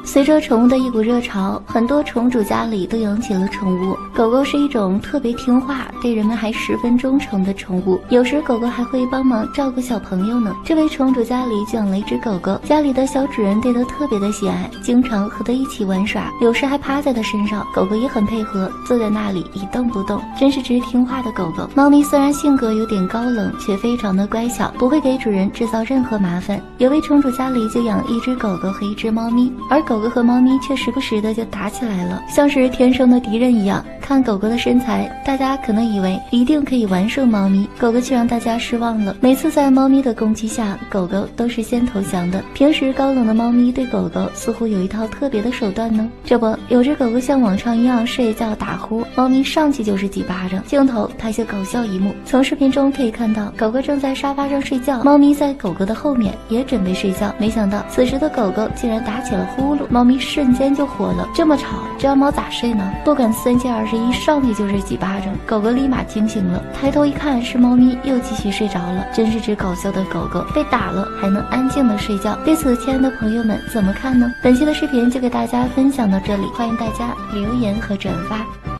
随着宠物的一股热潮，很多宠主家里都养起了宠物。狗狗是一种特别听话，对人们还十分忠诚的宠物，有时狗狗还会帮忙照顾小朋友呢。这位宠主家里就养了一只狗狗，家里的小主人对它特别的喜爱，经常和它一起玩耍，有时还趴在它身上，狗狗也很配合，坐在那里一动不动，真是只听话的狗狗。猫咪虽然性格有点高冷，却非常的乖巧，不会给主人制造任何麻烦。有位宠主家里就养一只狗狗和一只猫咪，而狗狗和猫咪却时不时的就打起来了，像是天生的敌人一样。看狗狗的身材，大家可能以为一定可以完胜猫咪，狗狗却让大家失望了。每次在猫咪的攻击下，狗狗都是先投降的。平时高冷的猫咪对狗狗似乎有一套特别的手段呢。这不，有只狗狗像往常一样睡觉打呼，猫咪上去就是几巴掌。镜头拍下搞笑一幕，从视频中可以看到，狗狗正在沙发上睡觉，猫咪在狗狗的后面也准备睡觉。没想到此时的狗狗竟然打起了呼噜，猫咪瞬间就火了，这么吵，这让猫咋睡呢？不管3721，上去就是几巴掌，狗狗立马惊醒了，抬头一看是猫咪又继续睡着了，真是只搞笑的狗狗，被打了还能安静的睡觉。对此，亲爱的朋友们怎么看呢？本期的视频就给大家分享到这里，欢迎大家留言和转发。